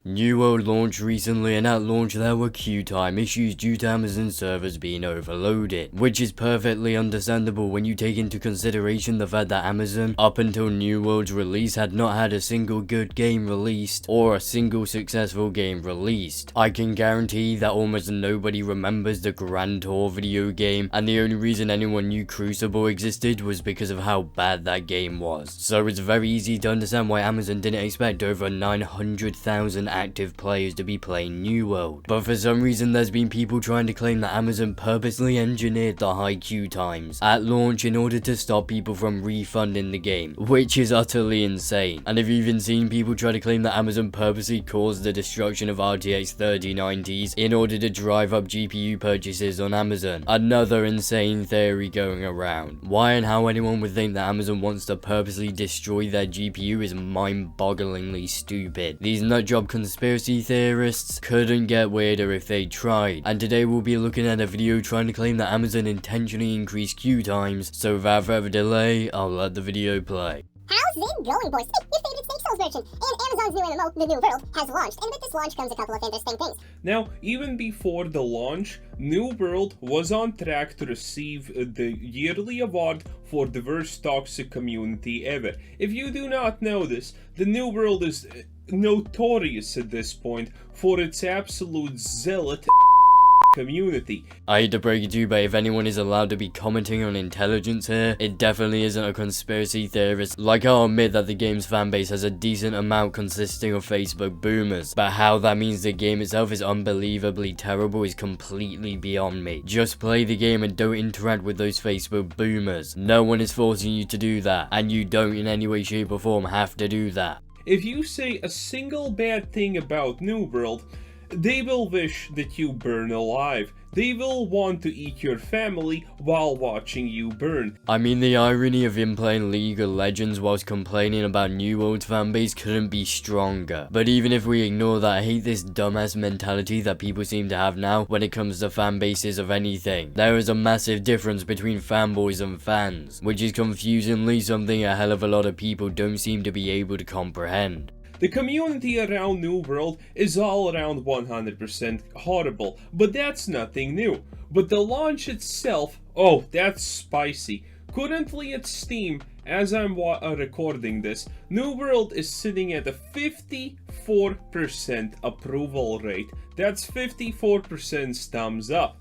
New World launched recently, and at launch there were queue time issues due to Amazon servers being overloaded, which is perfectly understandable when you take into consideration the fact that Amazon, up until New World's release, had not had a single good game released or a single successful game released. I can guarantee that almost nobody remembers the Grand Tour video game, and the only reason anyone knew Crucible existed was because of how bad that game was. So it's very easy to understand why Amazon didn't expect over 900,000 active players to be playing New World. But for some reason there's been people trying to claim that Amazon purposely engineered the high queue times at launch in order to stop people from refunding the game, which is utterly insane. And I've even seen people try to claim that Amazon purposely caused the destruction of RTX 3090s in order to drive up GPU purchases on Amazon. Another insane theory going around. Why and how anyone would think that Amazon wants to purposely destroy their GPU is mind-bogglingly stupid. These nutjob conspiracy theorists couldn't get weirder if they tried, and today we'll be looking at a video trying to claim that Amazon intentionally increased queue times, so without further delay, I'll let the video play. How's it going, boys? Your favorite steak sales merchant, and Amazon's new MMO, The New World, has launched, and with this launch comes a couple of interesting things. Now, even before the launch, New World was on track to receive the yearly award for the worst toxic community ever. If you do not know this, the New World is notorious at this point for its absolute zealot community. I hate to break it to you, but if anyone is allowed to be commenting on intelligence here, it definitely isn't a conspiracy theorist. Like, I'll admit that the game's fanbase has a decent amount consisting of Facebook boomers, but how that means the game itself is unbelievably terrible is completely beyond me. Just play the game and don't interact with those Facebook boomers. No one is forcing you to do that, and you don't in any way, shape or form have to do that. If you say a single bad thing about New World, they will wish that you burn alive. They will want to eat your family while watching you burn. I mean, the irony of him playing League of Legends whilst complaining about New World's fanbase couldn't be stronger. But even if we ignore that, I hate this dumbass mentality that people seem to have now when it comes to fanbases of anything. There is a massive difference between fanboys and fans, which is confusingly something a hell of a lot of people don't seem to be able to comprehend. The community around New World is all around 100% horrible, but that's nothing new. But the launch itself, oh, that's spicy. Currently at Steam, as I'm recording this, New World is sitting at a 54% approval rate. That's 54% thumbs up.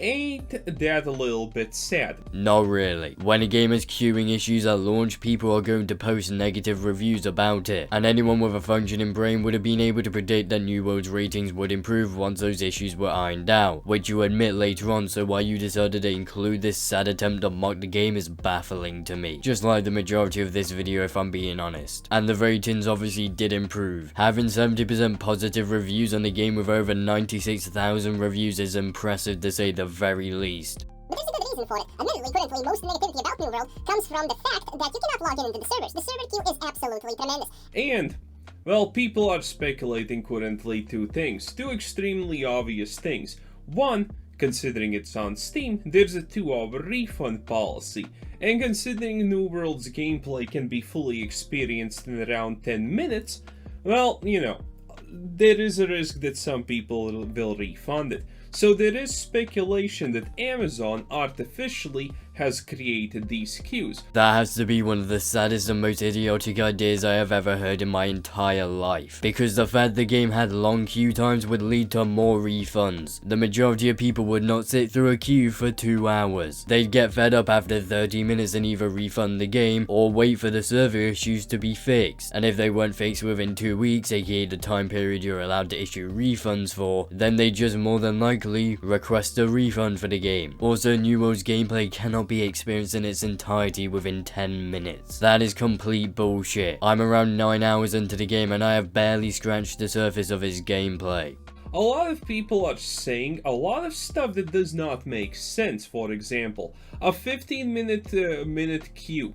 Ain't that a little bit sad? Not really. When a game has queuing issues at launch, people are going to post negative reviews about it, and anyone with a functioning brain would have been able to predict that New World's ratings would improve once those issues were ironed out, which you admit later on, so why you decided to include this sad attempt to mock the game is baffling to me. Just like the majority of this video if I'm being honest. And the ratings obviously did improve. Having 70% positive reviews on the game with over 96,000 reviews is impressive to say the very least. But there's a good reason for it. Admittedly, currently, most negativity about New World comes from the fact that you cannot log in into the servers. The server queue is absolutely tremendous. And, well, people are speculating currently two extremely obvious things. One, considering it's on Steam, there's a 2-hour refund policy. And considering New World's gameplay can be fully experienced in around 10 minutes, well, you know, there is a risk that some people will refund it. So there is speculation that Amazon artificially has created these queues. That has to be one of the saddest and most idiotic ideas I have ever heard in my entire life. Because the fact the game had long queue times would lead to more refunds. The majority of people would not sit through a queue for 2 hours. They'd get fed up after 30 minutes and either refund the game or wait for the server issues to be fixed. And if they weren't fixed within 2 weeks, aka the time period you're allowed to issue refunds for, then they just more than likely request a refund for the game. Also, New World's gameplay cannot be experienced in its entirety within 10 minutes. That is complete bullshit. I'm around 9 hours into the game and I have barely scratched the surface of its gameplay. A lot of people are saying a lot of stuff that does not make sense. For example, a 15-minute queue.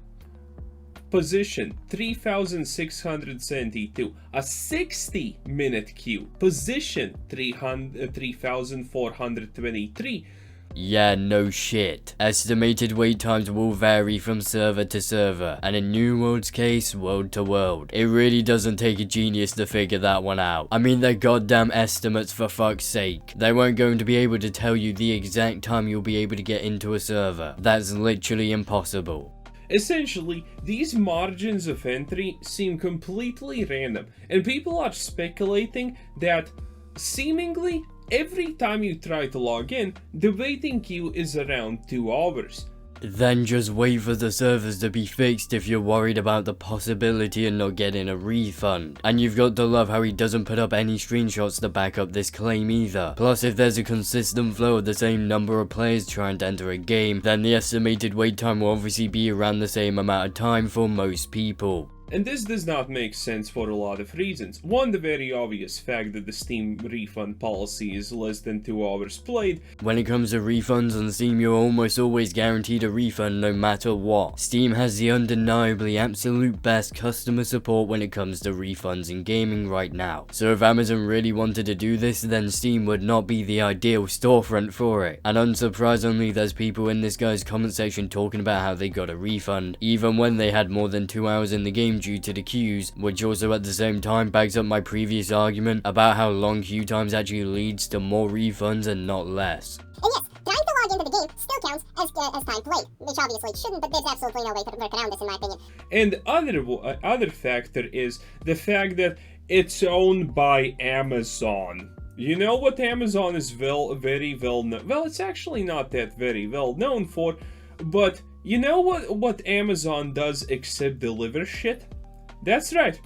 Position 3672. A 60-minute queue. Position 3423. Yeah, no shit. Estimated wait times will vary from server to server, and in New World's case, world to world. It really doesn't take a genius to figure that one out. I mean, they're goddamn estimates, for fuck's sake. They weren't going to be able to tell you the exact time you'll be able to get into a server. That's literally impossible. Essentially, these margins of entry seem completely random, and people are speculating that seemingly every time you try to log in, the waiting queue is around 2 hours. Then just wait for the servers to be fixed if you're worried about the possibility of not getting a refund. And you've got to love how he doesn't put up any screenshots to back up this claim either. Plus, if there's a consistent flow of the same number of players trying to enter a game, then the estimated wait time will obviously be around the same amount of time for most people. And this does not make sense for a lot of reasons. One, the very obvious fact that the Steam refund policy is less than 2 hours played. When it comes to refunds on Steam, you're almost always guaranteed a refund no matter what. Steam has the undeniably absolute best customer support when it comes to refunds in gaming right now. So if Amazon really wanted to do this, then Steam would not be the ideal storefront for it. And unsurprisingly, there's people in this guy's comment section talking about how they got a refund, even when they had more than 2 hours in the game due to the queues, which also at the same time backs up my previous argument about how long queue times actually leads to more refunds and not less. And yes, trying to log into the game still counts as time played, which obviously it shouldn't, but there's absolutely no way to work around this in my opinion. And other factor is the fact that it's owned by Amazon. You know what Amazon is very well known? Well, it's actually not that very well known for, but you know what Amazon does except deliver shit? That's right.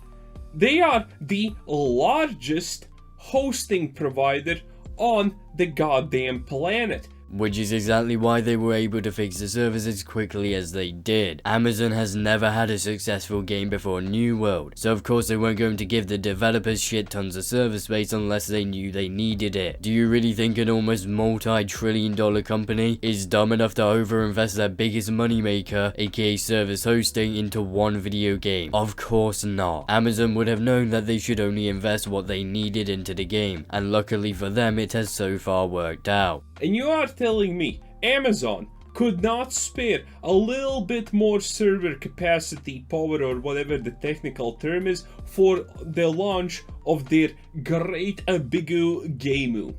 They are the largest hosting provider on the goddamn planet. Which is exactly why they were able to fix the servers as quickly as they did. Amazon has never had a successful game before New World, so of course they weren't going to give the developers shit tons of server space unless they knew they needed it. Do you really think an almost multi-trillion-dollar company is dumb enough to overinvest their biggest moneymaker, aka service hosting, into one video game? Of course not. Amazon would have known that they should only invest what they needed into the game, and luckily for them it has so far worked out. And you are telling me Amazon could not spare a little bit more server capacity, power, or whatever the technical term is, for the launch of their great bigu gameu?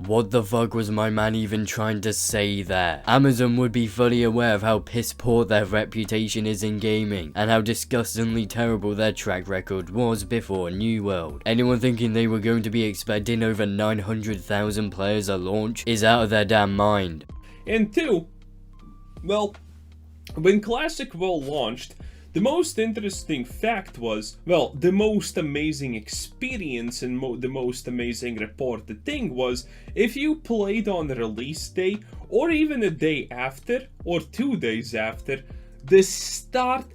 What the fuck was my man even trying to say there? Amazon would be fully aware of how piss poor their reputation is in gaming, and how disgustingly terrible their track record was before New World. Anyone thinking they were going to be expecting over 900,000 players at launch is out of their damn mind. And two, well, when Classic WoW launched, the most interesting fact was, well, the most amazing experience and the most amazing reported thing was, if you played on release day, or even a day after, or 2 days after,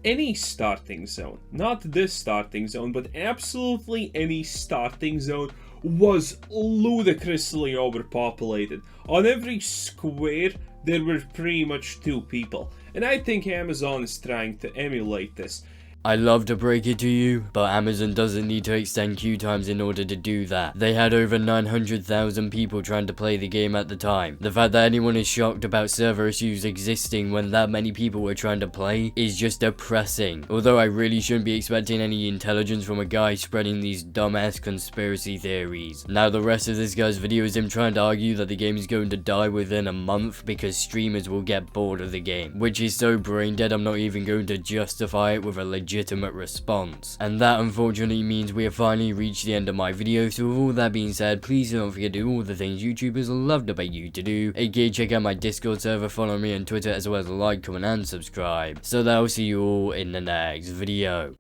any starting zone, not this starting zone, but absolutely any starting zone, was ludicrously overpopulated. On every square, there were pretty much 2 people. And I think Amazon is trying to emulate this. I love to break it to you, but Amazon doesn't need to extend queue times in order to do that. They had over 900,000 people trying to play the game at the time. The fact that anyone is shocked about server issues existing when that many people were trying to play is just depressing. Although I really shouldn't be expecting any intelligence from a guy spreading these dumbass conspiracy theories. Now the rest of this guy's video is him trying to argue that the game is going to die within a month because streamers will get bored of the game, which is so brain dead I'm not even going to justify it with a legitimate response. And that unfortunately means we have finally reached the end of my video, so with all that being said, please don't forget to do all the things YouTubers love to pay you to do, aka check out my Discord server, follow me on Twitter, as well as like, comment and subscribe. So that I'll see you all in the next video.